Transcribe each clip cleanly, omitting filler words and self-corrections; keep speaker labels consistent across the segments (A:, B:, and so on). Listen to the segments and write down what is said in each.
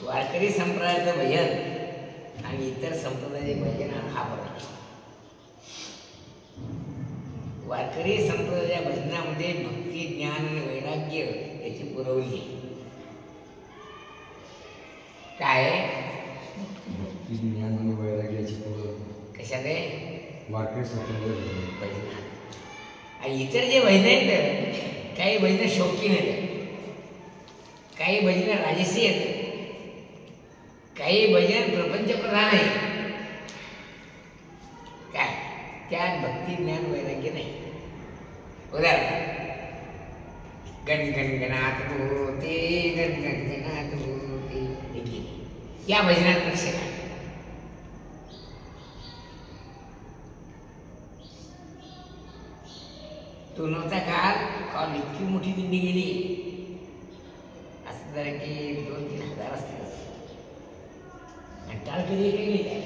A: वारकरी संप्रदायाचं भजन आणि इतर संप्रदायाचे भजन हा फरक. वारकरी संप्रदायाच्या भजनामध्ये भक्ती, ज्ञान आणि वैराग्य याची पुरवली. काय
B: भक्ती, ज्ञान आणि वैराग्याची पुरवली
A: कशात आहे?
B: वारकरी संप्रदाय
A: भजन. आणि इतर जे भजन आहेत, काही भजन शौकीन आहेत, काही भजन राजसी आहेत, काही भजन प्रपंचप्रधान आहे. काय त्यात भक्ती, ज्ञान, वैराग्य नाही. उदाहरण गण गण गणात होते, गण गण गणात होते, या भजनात लक्ष आहे. तो नव्हता काल इतकी मोठी दिंडी गेली असं जरा की 2-3 हजार असतील. आणि टाळकरी गेली काय,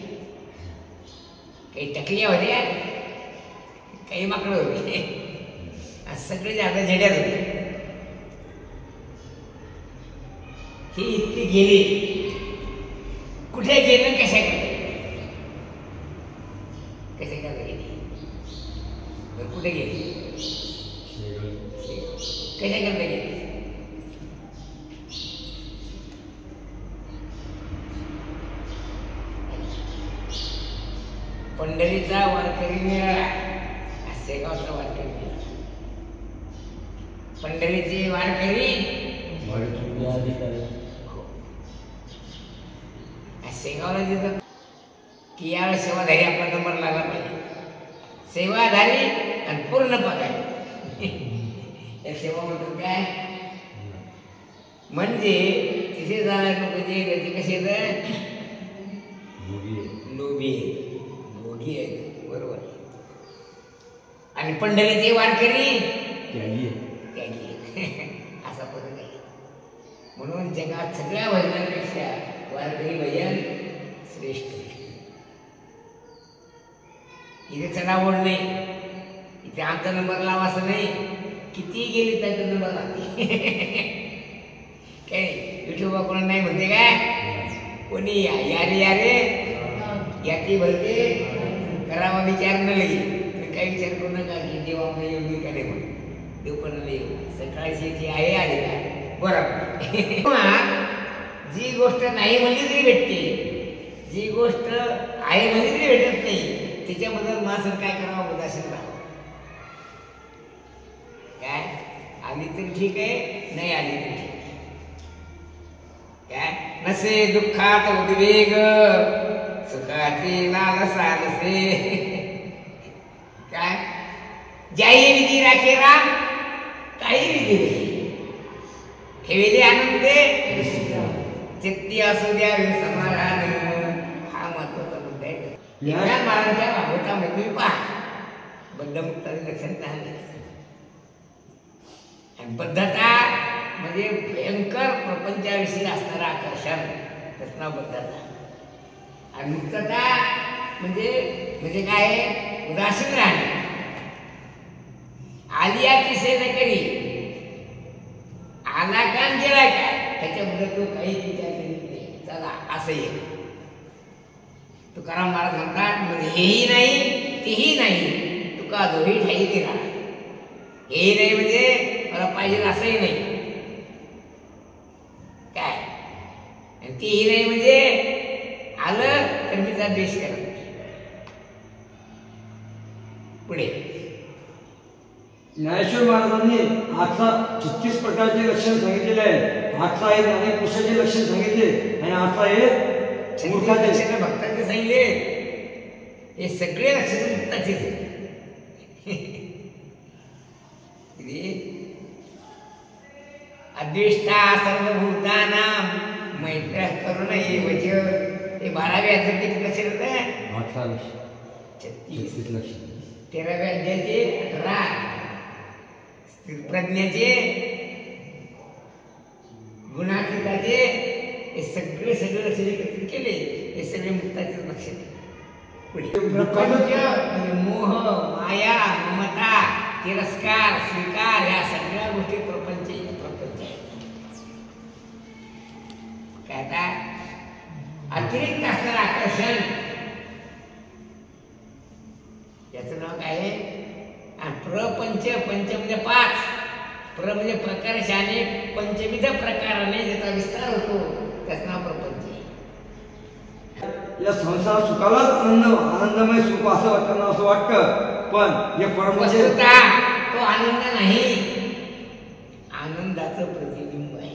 A: काही टकल्या होत्या, काही माकडं होते, सगळे जाता झेड्यात होते. ही इतकी गेली, कुठे गेलं, कशा करता गेली, कुठे गेली, कशा करता गेली. पंढरीचा वारकरी मिळाला, सेगावचा वारकरी मिळाला. पंढरीचे वारकरी सेगावला देतात की यावेळेस सेवाधारी आपला नंबर लागला पाहिजे. सेवाधारी आणि पूर्ण पगारी. सेवा म्हणतो काय म्हणजे तिथे जाणारे लोक जे ते कसे येतात, लोभी भोगी आहेत. बरोबर. आणि पंढरीचे वारकरी त्यागी असा फरक आहे. म्हणून जगात सगळ्या भजनांपेक्षा वारकरी भजन श्रेष्ठ. इथे चढाओढ नाही, इथे आमचा नंबर लावा असं नाही. किती गेली त्याचा नंबर लागते. काय विठोबा कोणा नाही म्हणते काय, कोणी या रे याची भरते करावा विचार न लई. काही विचार करू नका की देव आपल्या योगी कडे म्हणून देव कोणाला येऊ सकाळची ती आहे आली का बरोबर. जी गोष्ट नाही म्हणली तरी भेटते, जी गोष्ट आहे म्हणली तरी भेटत नाही, त्याच्याबद्दल माणसं काय करावं उदासीन राहावं. काय आली तरी ठीक आहे, नाही आली तरी ठीक. काय नसे दुःखात उद्वेग, सुखाची लालसा नसे. काय जाई विधी राखे राम, काही विधी ठेविले आनंदे, चित्ती असू द्यावे समाधान. हा महत्वाचा मुद्दा आहे. ज्ञान महाराजांच्या भागवतामध्ये पहा बद्धमुक्ताचे लक्षण नाही. आणि बद्धता म्हणजे भयंकर प्रपंचाविषयी असणारं आकर्षण, त्याचं नाव बद्धता. आणि मुक्तता म्हणजे काय, उदासीन राहणे. आलिया किसे न करी, आला कान गेला काय, त्याच्याबद्दल तो काही विचार करीत नाही. चला असं ये तुकाराम महाराज म्हणतात, म्हणजे हेही नाही तेही नाही, तुका दोही ठाई गेला. हेही नाही म्हणजे मला पाहिजे असंही नाही काय, आणि तेही नाही म्हणजे आलं तर मी त्याचा द्वेष करत. पुढे
B: ज्ञानेश्वर महाराजांनी 36 प्रकारचे लक्षण सांगितलेले आहे. 8 आहेत अनेक पुरुषाचे लक्षण सांगितले आणि 8 आहेत मूर्खाचे
A: लक्षण भक्ताचे सांगितले. हे सगळे लक्षण मुक्ताचेच आहेत. अद्वेष्टा सर्वभूतानां मैत्र करुण एवच. हे 12व्या अध्यायाचे किती लक्षण होतं?
B: 18 लक्षण. 36 लक्षण.
A: 13व्या अध्यायाचे 18. स्थिरप्रज्ञाचे, गुणातीताचे, हे सगळे लक्षण एकत्रित केले. हे सगळे मुक्ताचे लक्षण. पुढे प्रपंच म्हणजे मोह, माया, ममता, तिरस्कार, स्वीकार, या सगळ्या गोष्टी प्रपंच आहेत. काय आता अतिरिक्त असणारं आकर्षण, याचं नाव काय आहे? आणि प्रपंच, पंच म्हणजे 5, प्र म्हणजे प्रकर्षाने, पंचविध प्रकाराने ज्याचा विस्तार होतो त्याचं नाव प्रपंच आहे.
B: या संसार सुखालाच आनंदमय सुख असं वाटतं, असं वाटतं, पण हे परमाचे
A: तो आनंद नाही, आनंदाचं प्रतिबिंब आहे.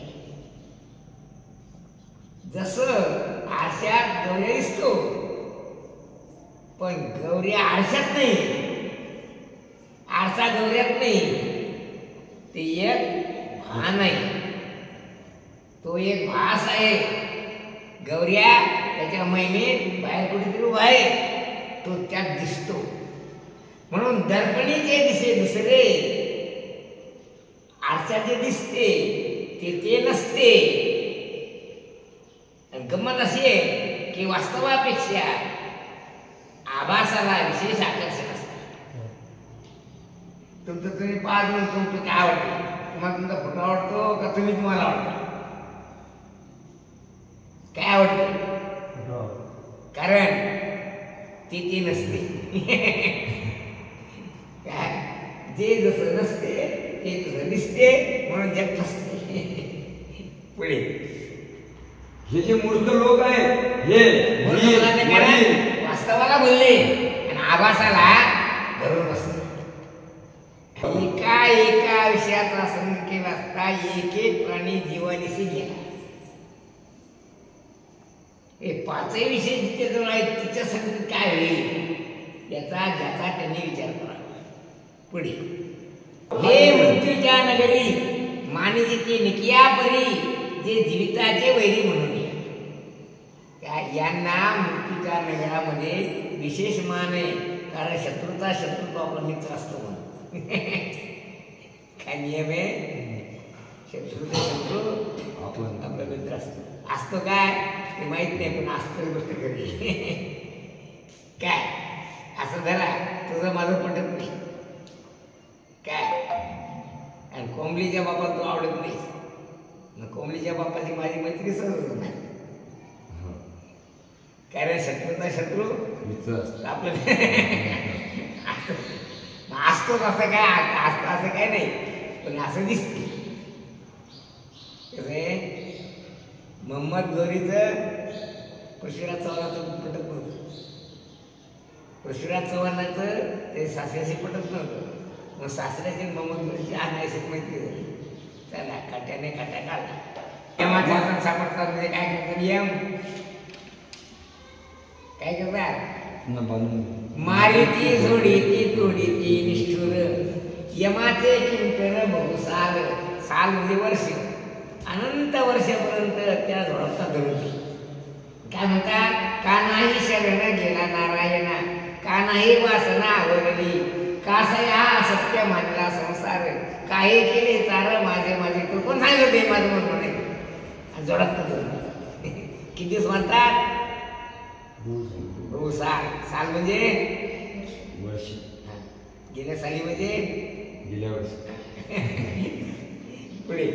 A: जसं आरशात गौऱ्या दिसतो, पण गौऱ्या आरशात नाही, आरसा गौऱ्यात नाही, ते एक भान आहे, तो एक भास आहे. गौऱ्या त्याच्या महिमेत बाहेर कुठेतरी उभा आहे, तो त्यात दिसतो. म्हणून दर्पणी जे दिसे दुसरे, आरशात जे दिसते ते नसते. गंमत अशी आहे की वास्तवापेक्षा आभासाला विशेष आकर्षण असतं. तुमचं तुम्ही पाच जण तुमचं काय आवडतं, तुम्हाला तुमचा फोटो आवडतो का तुम्ही तुम्हाला आवडतो? काय आवडतं? कारण ती नसते. काय जे जसं नसते ते तसं दिसते, म्हणून जग फसते. पुढे
B: हे जे मूर्ख लोक आहेत, हे
A: वास्तवाला बोलले आणि आभासाला धरून बसले. एका विषयाचा संग केला असता एक प्राणी जीवानिशी गेला. हे 5 विषय जिथे जवळ आहेत तिच्या संगतीत काय होईल याचा ज्याचा त्यांनी विचार करावा. पुढे हे मृत्यूच्या नगरी मानिजिती निकिया परी, जे जीविताचे वैरी म्हणून यांना मृत्यूच्या नगरामध्ये विशेष मान आहे. कारण शत्रूचा शत्रुत्व आपण मित्र असतो म्हणून. काय नियम आहे? शत्रूचा शत्रू आपण आपला मित्र असतो काय ते माहित नाही, पण असतो गोष्ट करी. काय असं धरा, तुझं माझं पटत नाही काय, आणि कोंबलीच्या बापात तू आवडत नाही, कोंबलीच्या बापाची माझी मैत्री सहज नाही. कारण शत्रूचा शत्रू आपलं असतोच असं काय, असतं असं काय नाही, पण असं दिसते. मोहम्मद घोरीचं पृथ्वीराज चव्हाणाचं पटत नव्हतं, पृथ्वीराज चव्हाणाचं ते सासऱ्याशी पटत नव्हतं. मग सासऱ्याची मोहम्मद घोरीची अनायसिक मैत्री झाली. चला काट्याने काट्या काढला. यमाच्या हातात सापडतात म्हणजे काय करतात? यम काय करतात? मारिती झोडीती तोडीती निष्ठुर, यमाचे किंकर बहुसाल. साल म्हणजे वर्ष, अनंत वर्षापर्यंत त्या झोडपता धरती. काय म्हणतात? का नाही शरण गेला नारायणा, का नाही वासना आवरली, कासया सत्य मानला संसार, काही केले तार माझे माझे. तो कोण सांगितलं ते माझं मत म्हणे? जोडत धरती. किती दिवस म्हणतात? साल. साल म्हणजे
B: वर्ष,
A: गेल्या साली म्हणजे
B: गेल्या वर्षी.
A: पुढे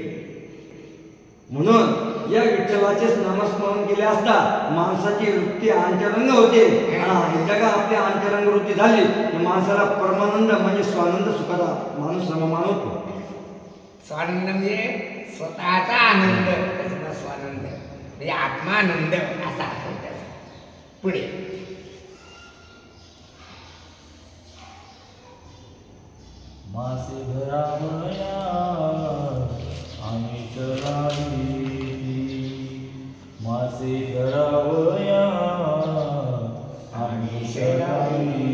B: म्हणून या विठ्ठलाचे नामस्मरण केले असता माणसाची वृत्ती अंतरंग होते. एकदा का आपली अंतरंग वृत्ती झाली तर माणसाला परमानंद म्हणजे स्वानंद सुखाचा माणूस समान होतो.
A: स्वानंद म्हणजे स्वतःचा आनंद, त्याचा स्वानंद म्हणजे आत्मानंद असा असेल त्याचा. पुढे
C: मासे धरावया आम्ही चरावी, मासे धरावया आम्ही चरावी,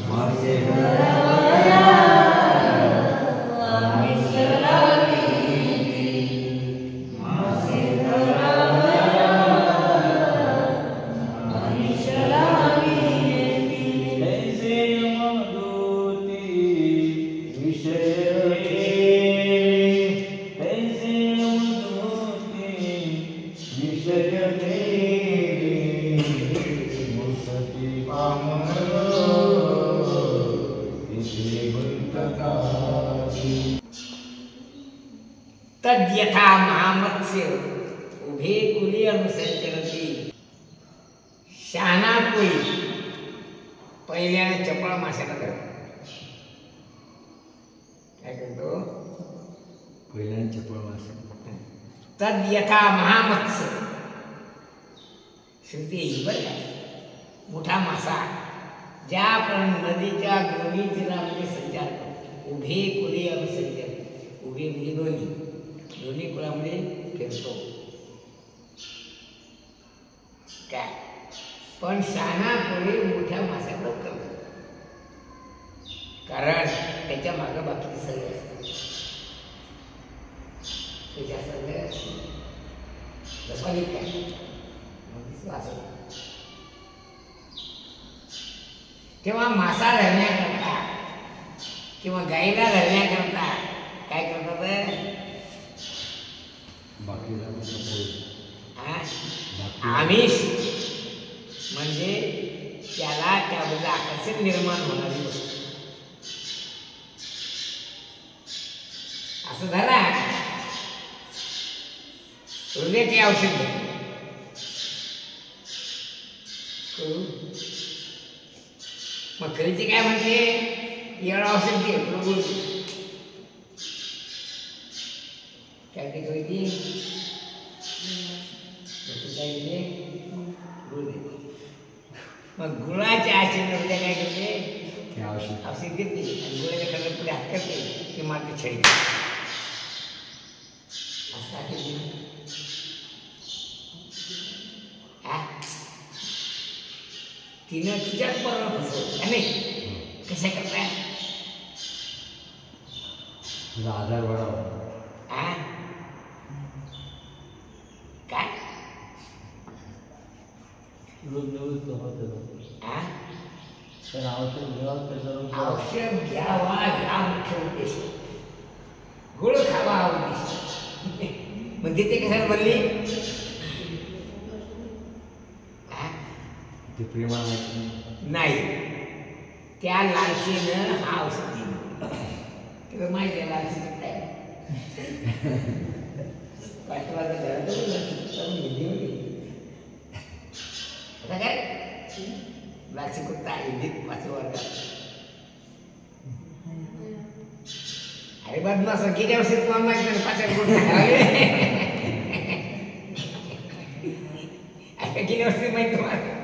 C: मासे धरावया आम्ही चरावी, मासे धरावया आम्ही चरावी. तद्यथा महामत्स्य
A: उभे कुली अनुसंचरती. शहाणा कोळी पहिल्याने चपळ माशाला धरतो. काय करतो?
B: पहिल्याने चपळ मासे.
A: तद यथा महामत्स्य. श्रुती ही बरं का, मोठा मासा ज्याप्रमाणे नदीच्या दोन्ही तीरामध्ये संचार करतो. उभे कुली अनुसंचर. उभे म्हणजे दोन्ही कुळामध्ये फिरतो. काय पण शहाणा कोळी मोठ्या माशाला लवकर धरतो. कारण त्याच्या मागं बाकीचे सगळे असतात. त्याच्या सगळे रसायनिक काय तेव्हा मासा धरण्याकरता किंवा गाईला धरण्याकरता काय करतात? आमिष म्हणजे त्याला त्याबद्दल आकर्षण निर्माण होणारी वस्तू. असं झाला हृदयाचे औषध घे. मग खरेदी काय म्हणते? एवढं औषध घे तुला बोलतो. काय ते खरेदी काय दिले? गुळ देते. मग गुळाच्या आशेने हृदय काय करते? औषध देते आणि गुळाच्या खाली पुढे हात करते की मात्र छडी. तिनं तिच्याच बरोबर फसवलं नाही. कशा करताय?
B: आधार वाढावा.
A: काय औषध घ्यावा हा मुख्य उद्देश. गुळ खावा हा उद्देश. म्हणजे ते कशाला बनली?
B: ते प्रेमा
A: नाही, त्या लालचीनं हा औषध दिलं. तुला माहिती आहे लालची काय? पाठवायचं घरात आता काय लालची कुत्ता हिंदीत 5व्या वर्गात. अरे बदमाश गेल्या वर्षी तुम्हाला माहिती नाही 5व्या आता गेल्या वर्षी माहिती तुम्हाला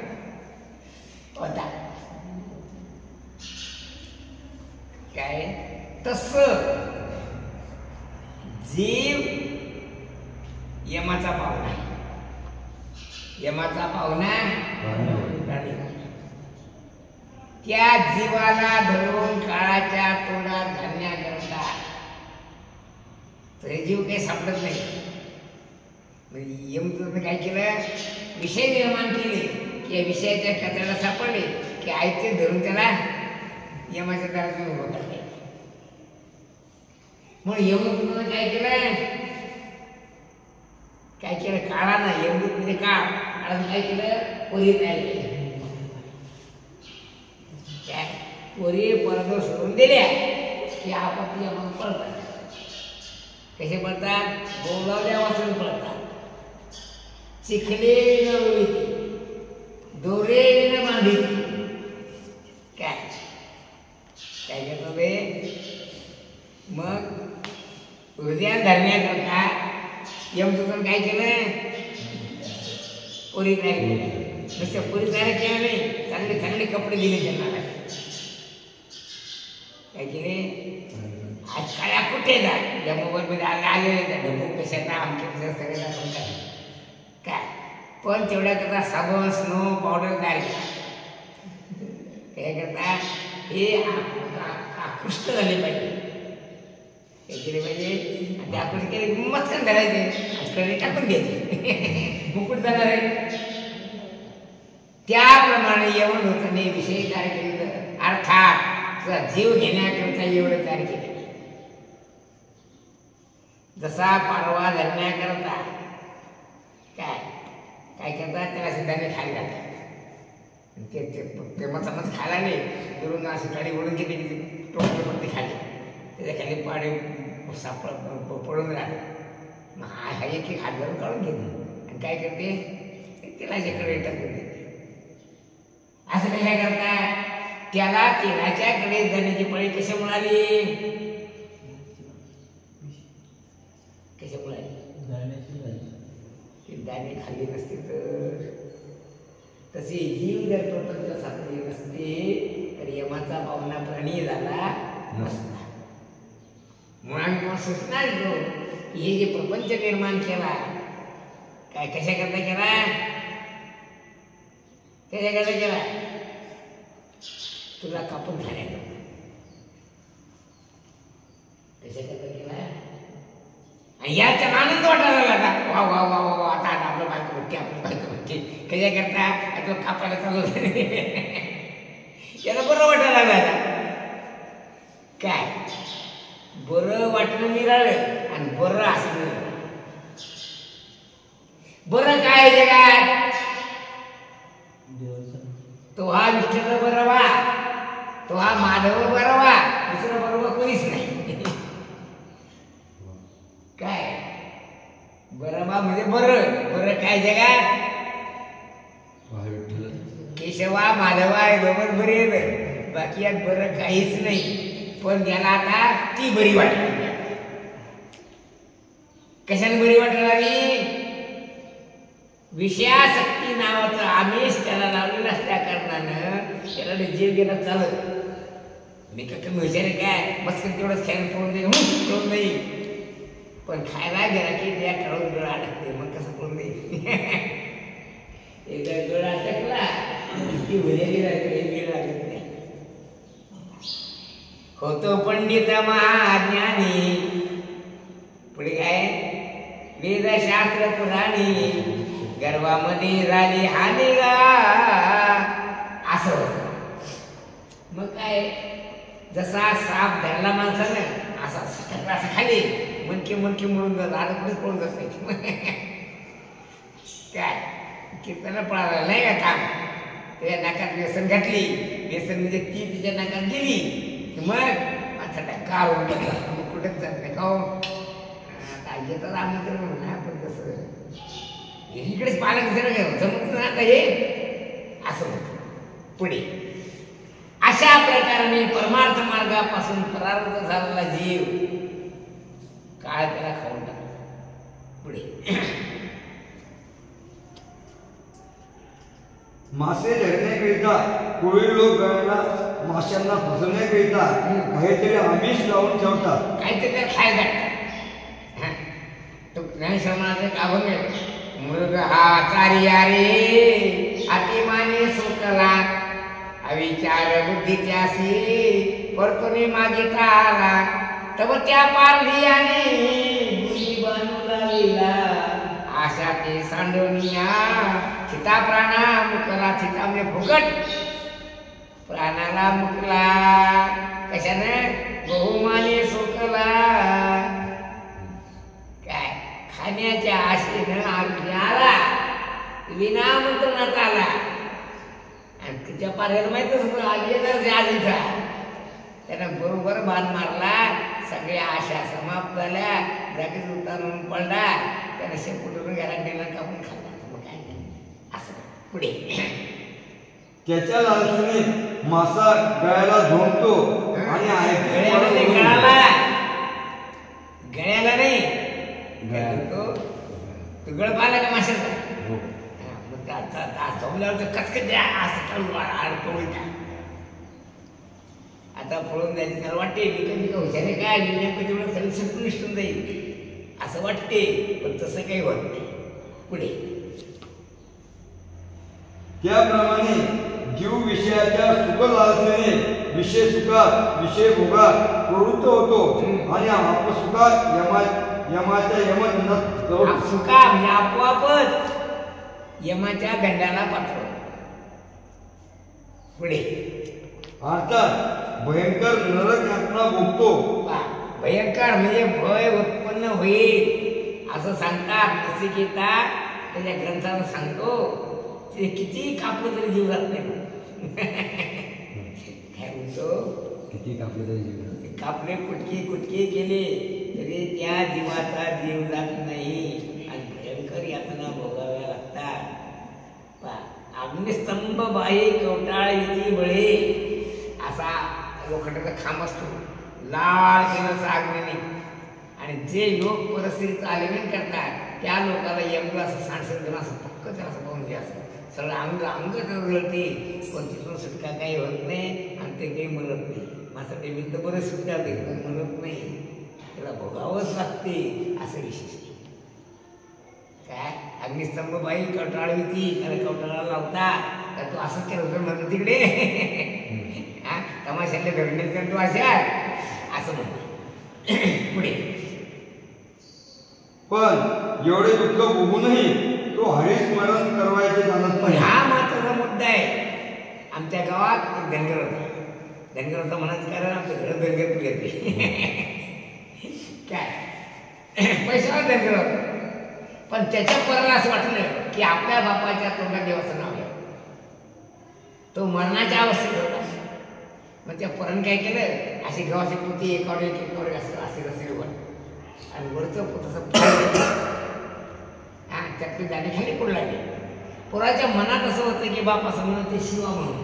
A: होता काय? तसं जीव यमाचा पाहुणा. यमाचा पाहुणा त्या जीवाला धरून काळाच्या तोंडात घालण्याकरता तरी जीव काही सापडत नाही. यमदूतने काय केलं? विषय निर्माण केले की या विषयाच्या कचऱ्याला सापडले की आयते धरून त्याला यमाच्या दारातून उभं करते. म्हणून यमदूतने काय केलं? काय केलं? काळानं यमदूत म्हणजे काळानं काय केलं? पोरी तयार केली. काय पोरी परत सोडून दिल्या की आपत्ती यमाला पळतात. कसे पळतात? बोलावल्या वाचून पळतात. चिखले विना दोरे विना बांधी. काय काय करतो ते? मग हृदयात धरण्याकरता यमदूतन काय केलं? पोरी तयार केली. नुसत्या पोरी तयार केल्या नाही, चांगले चांगले कपडे दिले त्यांना. काय केले? आज काळ्या कुठे जा या मोबाईलमध्ये आलेले त्या ढबू कशांना आमच्या सगळे दाखवतात. काय पण तेवढ्या करता साबण स्नो पावडर तयार केला. काय करता? हे आकृष्ट झाले पाहिजे. हे केले पाहिजे. ते आकृष्ट केले मस्कन धरायचे आणि टाकून घ्यायचे. मुकुट जाणार आहे. त्याप्रमाणे एवढं होतं नाही विषय तयार केलं. अर्थात तुझा जीव घेण्याकरता एवढं तयार केलं. जसा पारवा धरण्याकरता काय काय करतात? त्याला सिद्धांनी खायला जातात. ते प्रेमाचा मत खायला नाही दुरून अशी गाडी ओढून घेतली की टोपली खाली त्याच्या खाली पाणी सापड पडून राहते. मग हा एक एक हात धरून काढून घेतो काय करते तेलाच्याकडे टाकून देते. असं काय करता त्याला तेलाच्याकडे जाण्याची पळी कशामुळे आली? कशामुळे आली? ते दाणे खाल्ले नसते तसे जीव जर प्रपंच साधले नसते तर यमाचा पावना प्राणी झाला नसता. मुळात सूचना देतो की हे जे प्रपंच निर्माण केला काय कशाकरता केला? कशाकरता केला? तुला कापून खाण्याकरता. कशाकरता केला? आणि याचा आनंद वाटायला लागला. वा वा वा वा आता आपलं बायको बघते आपलं बायको बघते. कशा करता आता कापायला चालू याला बरं वाटायला लागलं. काय बरं वाटणं मिळालं आणि बरं असणं. बरं काय जगात? तो हा विठ्ठल बरं वा, तो हा माधव बरं वा, दुसरं बरोबर कोणीच नाही. काय बरं बा म्हणजे बरं. बरं काय जगात? केशवा माधवा आहे दोघं बरे आहेत. बाकी यात बरं काहीच नाही. पण याला आता ती बरी वाटली. कशाने बरी वाटायला लागली? विषयासक्ती नावाचं आमिष त्याला लावलेलं असल्या कारणानं त्याला जीव गेला चालत. मी का कमी हुशार आहे काय? मस्त तेवढंच खायला पळून दे पळून नाही. पण खायला गेला की त्या काढून गळा अडकते. मग कसं पळून देईल? एकदा गळा अटकला की भुलेली लागत नाही. होतो पंडित महाज्ञानी पुढे काय वेदशास्त्र पुराणी गर्वामध्ये झाली हानी गा असं होतं. मग काय जसा साप धरला माणसानं असा सटकला असा खाली मनके म्हणून जात आता कुठेच पळून जात नाही. काय कीर्तनाला पळाला नाही का काम? त्याच्या नाकात व्यसन घातली. व्यसन म्हणजे ती तिच्या नाकात गेली मग आता कार मग कुठेच जात नाही. का काय तर आमंत्रण म्हणून आपण कसं इकडेच पालक जमत ना आता हे असं होतं. पुढे अशा प्रकारे परमार्थ मार्गापासून परावृत्त झालेला जीव काळ त्याला खाऊन टाकला. पुढे
B: मासे धरण्याकरिता कोळी लोक गळ्याला माशांना फसवण्याकरिता काहीतरी आमिष लावून ठेवतात.
A: काहीतरी त्याला खायला टाकतात. तो ज्ञानश्रवणाचे अभंग आहे. मृग हा कार्या रे अतिमाने सुकला अविचार बुद्धी त्यासी परतुने मागिता आला तब त्या पारधियाने बुद्धी बनू लागला आशा ते सांडोनिया चिता प्राणा मुकला. चिता म्हणजे फुकट प्राणाला मुकला. कशाने? बहुमाने सुकला. काय खाण्याच्या आशेनं आला विनामंत्रणात आला आणि तिच्या पाऱ्याला माहितच होतं आधीचा त्यानं बरोबर बाण मारला. सगळ्या आशा समाप्त झाल्या. जागीच उतारून पडला. त्यानं शेपूटून घरात गेला कापून खाल्ला. मग काय असं पुढे
B: त्याच्या लालसेने मासा गळ्याला झोंबतो आणि
A: गळ्याला नाही तू गळ पाहिला का माशाचा? झोंबल्यावर कचकच द्या असं आता पळून जायचं त्याला वाटते मी का हुशार आहे काय नेमकं तेवढं खाली सगळं निष्ठून जाईल असं वाटते. पण तसं काही होत नाही. पुढे
B: त्याप्रमाणे जीव विषयाच्या सुख लालसेने विषय सुखात विषय भोगात प्रवृत्त होतो आणि अपसुखात यमाच्या यमदंडात
A: सुखा म्हणजे आपोआपच यमाच्या दंडाला पाठवतो. पुढे
B: अर्थात भयंकर नरक यातना भोगतो.
A: भयंकर म्हणजे भय उत्पन्न होईल असं सांगतात. नचिकेता त्याच्या ग्रंथानं सांगतो ते किती कापलं तरी जीव जात नाही. काय म्हणतो?
B: किती कापलं तरी जीव
A: कापले कुटके केले तरी त्या जीवाचा जीव जात नाही आणि भयंकर यातना भोगाव्या अग्निस्तंभ बाई कवटाळी बळे असा लोखंडाचा खांब असतो लाल केल्याचा अग्नीने आणि जे लोक परिस्थितीचं आलिंगन करतात त्या लोकांना एवढं असं सांडसं असं पक्क त्याला असं पाहून घ्यायचं सगळं अंग जळते पण तिथून सुटका काही होत नाही आणि ते काही मरत नाही माझं निमित्त बरं सुटका ते पण मरत नाही त्याला भोगावंच लागते असं विशेष काय अग्निस्तंभ बाई कवटाळी होती त्याला कवटाळाला लावता तर तू असंच केलं होतं म्हणतो तिकडे हा तमाशाला धरणे तर तू अशा असं म्हणतो पुढे
B: पण एवढे दुःख भोगूनही तो हरिस्मरण करवायचे जाणत नाही
A: हा महत्वाचा मुद्दा आहे आमच्या गावात एक धनगर होता म्हणाच कारण आमच्या घरात धनगर येते काय पैशावर धनगर होता पण त्याच्या पोराला असं वाटलं की आपल्या बापाच्या तोंडात देवाचं नाव घ्यावं तो मरणाच्या अवस्थेत होता मग त्या पोरानं काय केलं अशी गव्हाची पोती एकावर असं असे रस्ते वर आणि वरचं पोत हा त्यातली दाणे खाली पडू लागले पोराच्या मनात असं होतं की बाप असं म्हणून ते शिवा म्हणून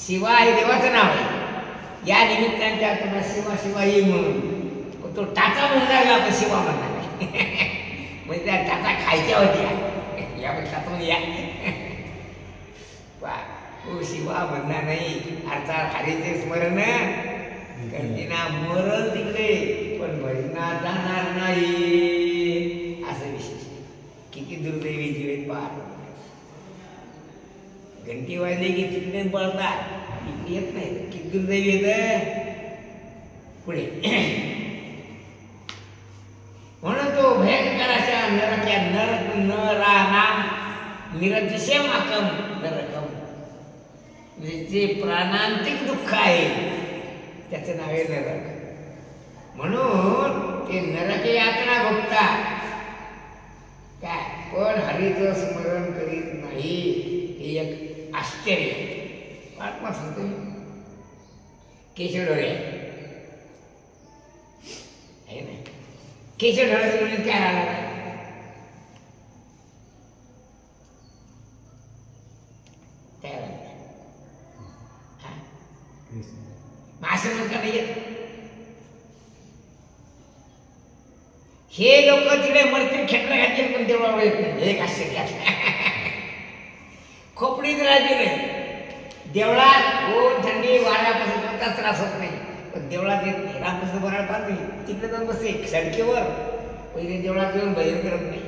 A: शिवा हे देवाचं नाव आहे या निमित्ताने त्या तुला शिवा येईल म्हणून तो टाचा म्हणून लागला आपण शिवा म्हणणार म्हणजे त्या टाचा खायच्या होत्या यापेक्षा तो या तो शिवा म्हणणार नाही अर्थात हरीचे स्मरण कंटिना मरण तिकडे पण भजना जाणार नाही असं विशेष किती दुर्दैवी जीवित पाहत घंटी वाजली की तिकडे पळतात इकडे येत नाही किती दुर्दैवी येत पुढे म्हणून तो भयंकर अशा नरक्या नरक नराना निरतिशयमाकम नरकम जे प्राणांतिक दुःख आहे त्याचं नाव आहे नरक म्हणून ते नरक यातना भोगता काय पण हरीचं स्मरण करीत नाही हे एक आश्चर्य आत्मा सांगतो केशव डोळे आहे ना केशव डोळ्याचं म्हणजे काय राहिला असं लोक नाही येत हे लोक तिकडे मरतील खेटर घालतील पण तेवढा येत नाही एक आश्चर्य खोपडीत राहिलेले देवळात ऊन थंडी वाऱ्यापासून कोणताच त्रास होत नाही पण देवळात येत नाही रामकृष्ण बराळ पाहत नाही तिकडे जाऊन बसते सडकेवर पहिले देवळात येऊन भजन करत नाही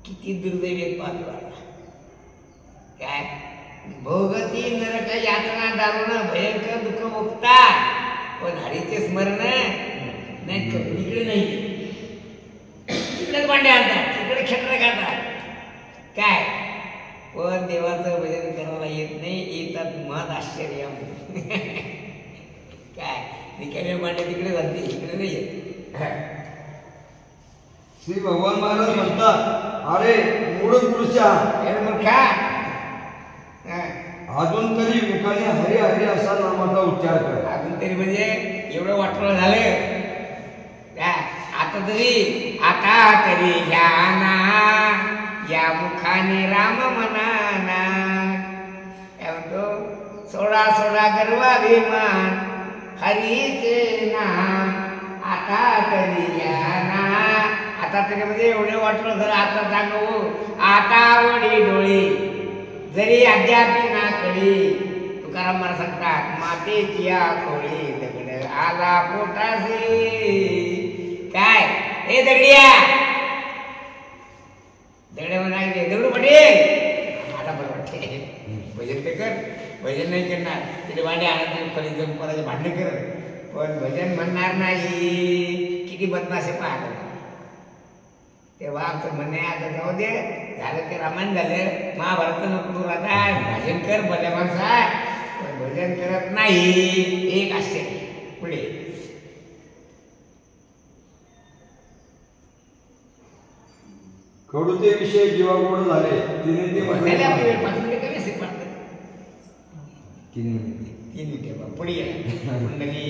A: किती दुर्दैवी पाहतो काय भोगती नरक यातना दारुण भयंकर दुःख भोगता पण हरीचे स्मरण नाही तिकडे नाही तिकडेच भांडे आणतात तिकडे खेटर खातात काय पण देवाचं भजन करायला येत नाही येतात महत् आश्चर्य काय निकाले भांडे तिकडे जाते इकडे नाही येत
B: श्री भगवान महाराज म्हणतात अरे मूळ पुरुषा
A: मूर्खा
B: अजून तरी मुखाने हरी हरी असा नामाचा उच्चार कर
A: अजून तरी म्हणजे एवढं वाटलं झालं आता तरी ह्या ना या मुखाने राम मनाना काय म्हणतो सोडा सोडा गर्वाभिमान हरीचे नाम आता तरी या ना आता तरी म्हणजे एवढे वाटलं झालं आता सांगू आता वडी डोळे जरी अद्यापी ना कळी तुकाराम मला सांगतात मातेची खोळी दगड आला पोटासे काय हे दगडिया दगडे म्हणाले दगडू पटेल मला बरं वाटते भजन ते कर भजन नाही करणार तिथे भांडे आणत खोली जाऊन कोणाचे भांडण करत पण भजन म्हणणार नाही किती बदमाशे पाहत तेव्हा आमचं म्हणणे आता जाऊ दे झालं ते रामायण झालं महाभारत नको आता भजन कर भल्या माणसा पण भजन करत नाही एक आश्चर्य पुढे
B: कडूचे विषय जीवागोड झाले तिने ते
A: बसायला आपली वेळ 5 मिनिटं कमी असेल पडतं
B: 3 मिनिटे
A: 3 मिनिटे पुढे या मंडळी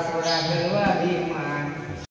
A: सोडा सर्व